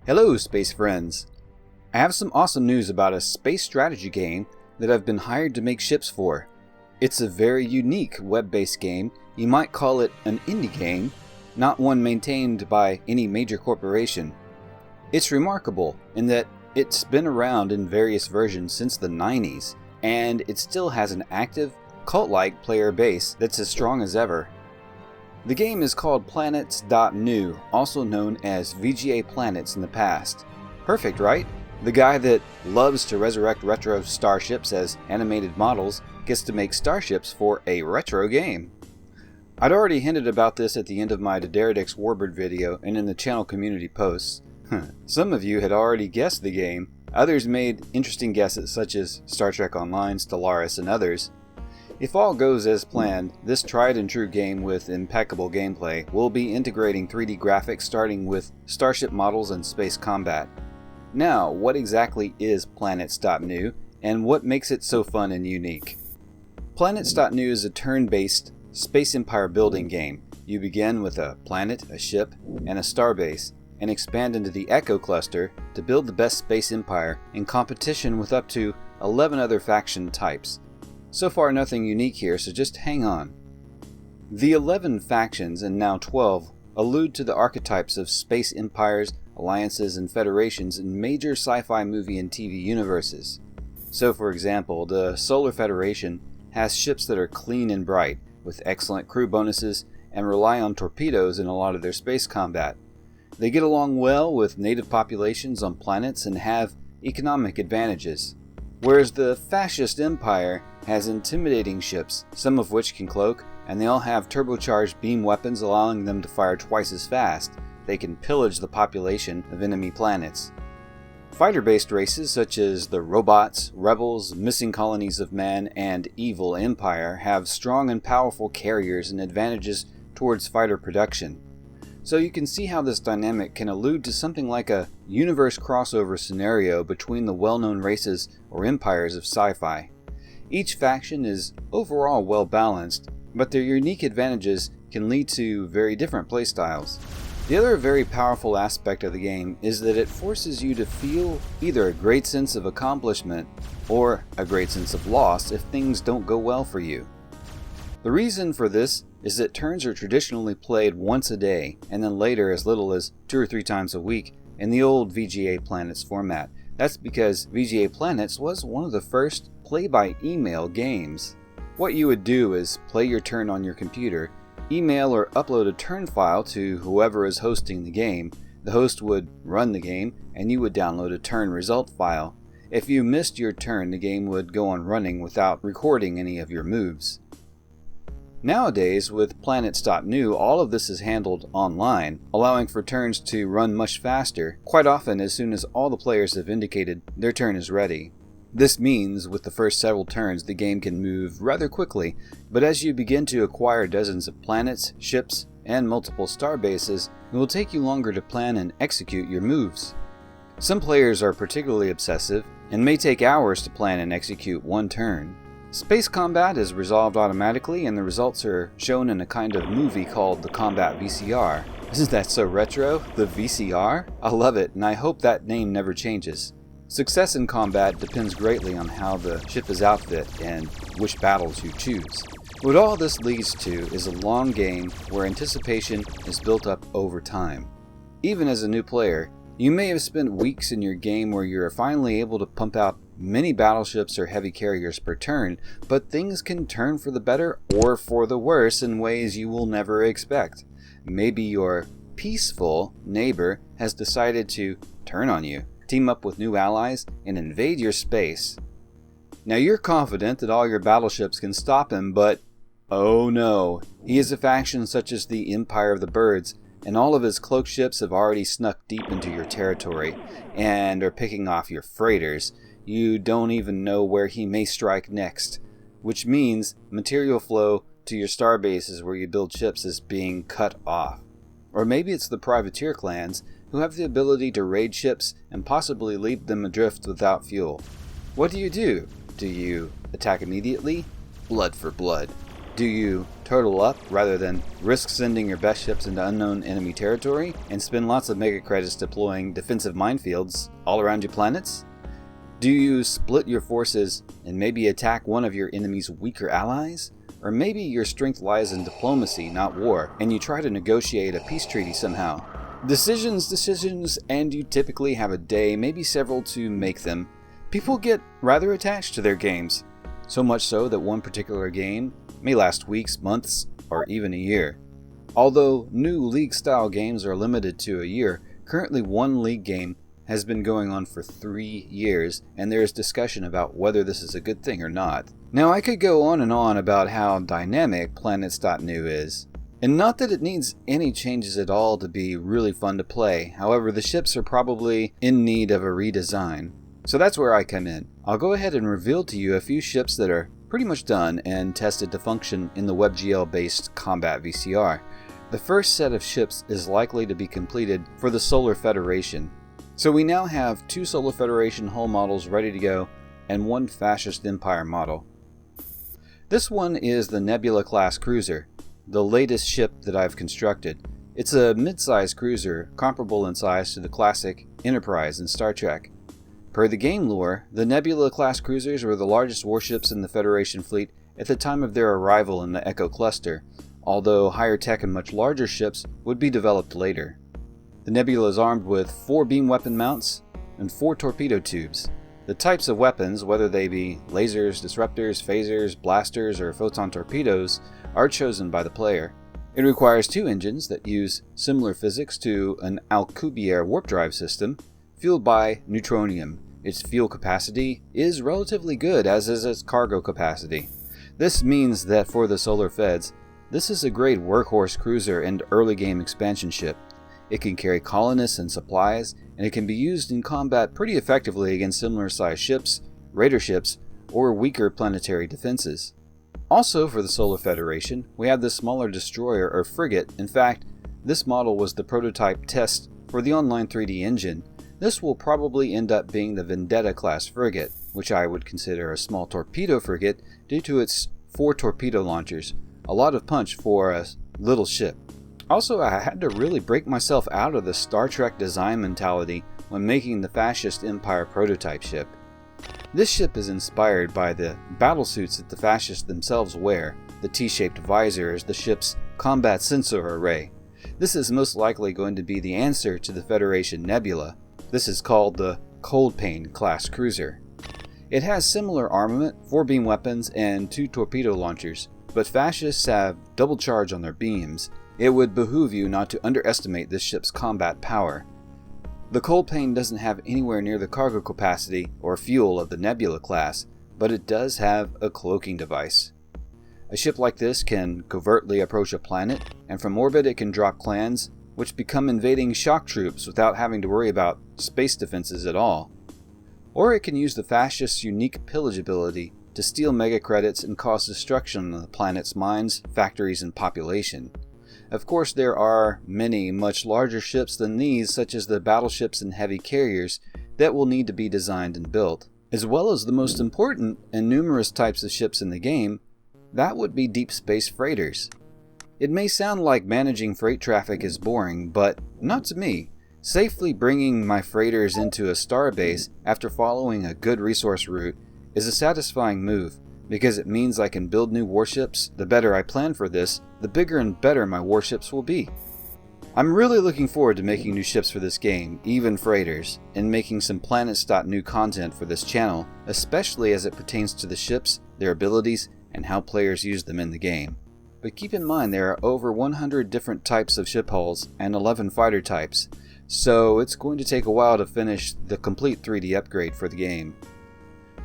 Hello, space friends! I have some awesome news about a space strategy game that I've been hired to make ships for. It's a very unique web-based game. You might call it an indie game, not one maintained by any major corporation. It's remarkable in that it's been around in various versions since the 90s, and it still has an active, cult-like player base that's as strong as ever. The game is called Planets.NU, also known as VGA Planets in the past. Perfect, right? The guy that loves to resurrect retro starships as animated models gets to make starships for a retro game. I'd already hinted about this at the end of my Daredix Warbird video and in the channel community posts. Some of you had already guessed the game. Others made interesting guesses such as Star Trek Online, Stellaris, and others. If all goes as planned, this tried and true game with impeccable gameplay will be integrating 3D graphics starting with starship models and space combat. Now, what exactly is Planets.NU and what makes it so fun and unique? Planets.NU is a turn-based space empire building game. You begin with a planet, a ship, and a starbase, and expand into the Echo Cluster to build the best space empire in competition with up to 11 other faction types. So far nothing unique here, so just hang on. The 11 factions, and now 12, allude to the archetypes of space empires, alliances, and federations in major sci-fi movie and TV universes. So for example, the Solar Federation has ships that are clean and bright, with excellent crew bonuses, and rely on torpedoes in a lot of their space combat. They get along well with native populations on planets and have economic advantages. Whereas the Fascist Empire has intimidating ships, some of which can cloak, and they all have turbocharged beam weapons allowing them to fire twice as fast. They can pillage the population of enemy planets. Fighter-based races such as the Robots, Rebels, Missing Colonies of Man, and Evil Empire have strong and powerful carriers and advantages towards fighter production. So you can see how this dynamic can allude to something like a universe crossover scenario between the well-known races or empires of sci-fi. Each faction is overall well balanced, but their unique advantages can lead to very different playstyles. The other very powerful aspect of the game is that it forces you to feel either a great sense of accomplishment or a great sense of loss if things don't go well for you. The reason for this is that turns are traditionally played once a day, and then later as little as 2 or 3 times a week in the old VGA Planets format. That's because VGA Planets was one of the first play-by-email games. What you would do is play your turn on your computer, email or upload a turn file to whoever is hosting the game. The host would run the game, and you would download a turn result file. If you missed your turn, the game would go on running without recording any of your moves. Nowadays, with Planets.NU, all of this is handled online, allowing for turns to run much faster, quite often as soon as all the players have indicated their turn is ready. This means, with the first several turns, the game can move rather quickly, but as you begin to acquire dozens of planets, ships, and multiple star bases, it will take you longer to plan and execute your moves. Some players are particularly obsessive, and may take hours to plan and execute one turn. Space combat is resolved automatically, and the results are shown in a kind of movie called the Combat VCR. Isn't that so retro? The VCR? I love it, and I hope that name never changes. Success in combat depends greatly on how the ship is outfit and which battles you choose. What all this leads to is a long game where anticipation is built up over time. Even as a new player, you may have spent weeks in your game where you're finally able to pump out many battleships or heavy carriers per turn, but things can turn for the better or for the worse in ways you will never expect. Maybe your peaceful neighbor has decided to turn on you, team up with new allies, and invade your space. Now you're confident that all your battleships can stop him, but oh no, he is a faction such as the Empire of the Birds, and all of his cloaked ships have already snuck deep into your territory and are picking off your freighters. You don't even know where he may strike next, which means material flow to your star bases where you build ships is being cut off. Or maybe it's the privateer clans who have the ability to raid ships and possibly leave them adrift without fuel. What do? Do you attack immediately? Blood for blood. Do you turtle up rather than risk sending your best ships into unknown enemy territory and spend lots of mega credits deploying defensive minefields all around your planets? Do you split your forces and maybe attack one of your enemy's weaker allies? Or maybe your strength lies in diplomacy, not war, and you try to negotiate a peace treaty somehow. Decisions, and you typically have a day, maybe several, to make them. People get rather attached to their games, so much so that one particular game may last weeks, months, or even a year. Although new League-style games are limited to a year, currently one League game has been going on for 3 years, and there is discussion about whether this is a good thing or not. Now, I could go on and on about how dynamic Planets.NU is, and not that it needs any changes at all to be really fun to play. However, the ships are probably in need of a redesign. So that's where I come in. I'll go ahead and reveal to you a few ships that are pretty much done and tested to function in the WebGL-based combat VCR. The first set of ships is likely to be completed for the Solar Federation. So we now have 2 Solar Federation hull models ready to go and 1 Fascist Empire model. This one is the Nebula-class cruiser, the latest ship that I've constructed. It's a mid-sized cruiser, comparable in size to the classic Enterprise in Star Trek. Per the game lore, the Nebula-class cruisers were the largest warships in the Federation fleet at the time of their arrival in the Echo Cluster, although higher tech and much larger ships would be developed later. The Nebula is armed with 4 beam weapon mounts and 4 torpedo tubes. The types of weapons, whether they be lasers, disruptors, phasers, blasters, or photon torpedoes, are chosen by the player. It requires 2 engines that use similar physics to an Alcubierre warp drive system, fueled by neutronium. Its fuel capacity is relatively good, as is its cargo capacity. This means that for the Solar Feds, this is a great workhorse cruiser and early game expansion ship. It can carry colonists and supplies, and it can be used in combat pretty effectively against similar sized ships, raider ships, or weaker planetary defenses. Also for the Solar Federation, we have the smaller destroyer or frigate. In fact, this model was the prototype test for the online 3D engine. This will probably end up being the Vendetta-class frigate, which I would consider a small torpedo frigate due to its 4 torpedo launchers, a lot of punch for a little ship. Also, I had to really break myself out of the Star Trek design mentality when making the Fascist Empire prototype ship. This ship is inspired by the battlesuits that the Fascists themselves wear. The T-shaped visor is the ship's combat sensor array. This is most likely going to be the answer to the Federation Nebula. This is called the Cold Pane class cruiser. It has similar armament, 4 beam weapons, and 2 torpedo launchers, but Fascists have double charge on their beams. It would behoove you not to underestimate this ship's combat power. The Cold Pane doesn't have anywhere near the cargo capacity or fuel of the Nebula class, but it does have a cloaking device. A ship like this can covertly approach a planet, and from orbit it can drop clans, which become invading shock troops without having to worry about space defenses at all. Or it can use the Fascist's unique pillage ability to steal mega credits and cause destruction on the planet's mines, factories, and population. Of course, there are many much larger ships than these, such as the battleships and heavy carriers, that will need to be designed and built. As well as the most important and numerous types of ships in the game, that would be deep space freighters. It may sound like managing freight traffic is boring, but not to me. Safely bringing my freighters into a starbase after following a good resource route is a satisfying move, because it means I can build new warships. The better I plan for this, the bigger and better my warships will be. I'm really looking forward to making new ships for this game, even freighters, and making some Planets.NU content for this channel, especially as it pertains to the ships, their abilities, and how players use them in the game. But keep in mind there are over 100 different types of ship hulls and 11 fighter types, so it's going to take a while to finish the complete 3D upgrade for the game.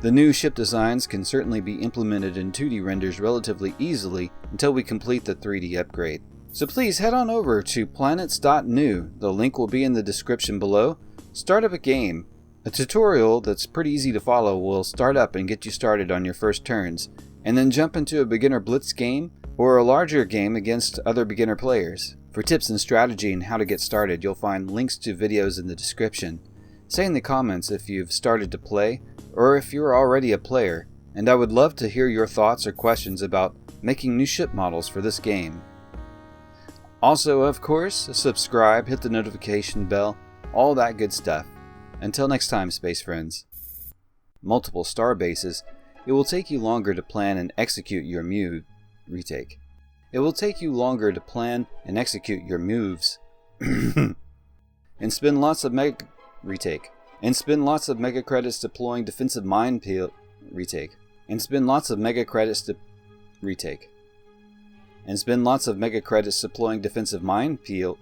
The new ship designs can certainly be implemented in 2D renders relatively easily until we complete the 3D upgrade. So please head on over to Planets.NU, the link will be in the description below. Start up a game. A tutorial that's pretty easy to follow will start up and get you started on your first turns, and then jump into a beginner blitz game or a larger game against other beginner players. For tips and strategy and how to get started, you'll find links to videos in the description. Say in the comments if you've started to play or if you're already a player, and I would love to hear your thoughts or questions about making new ship models for this game. Also, of course, subscribe, hit the notification bell, all that good stuff. Until next time, space friends. Multiple star bases. It will take you longer to plan and execute your retake. It will take you longer to plan and execute your moves. And spend lots of mega credits deploying defensive retake. And spend lots of mega credits deploying defensive mine peel.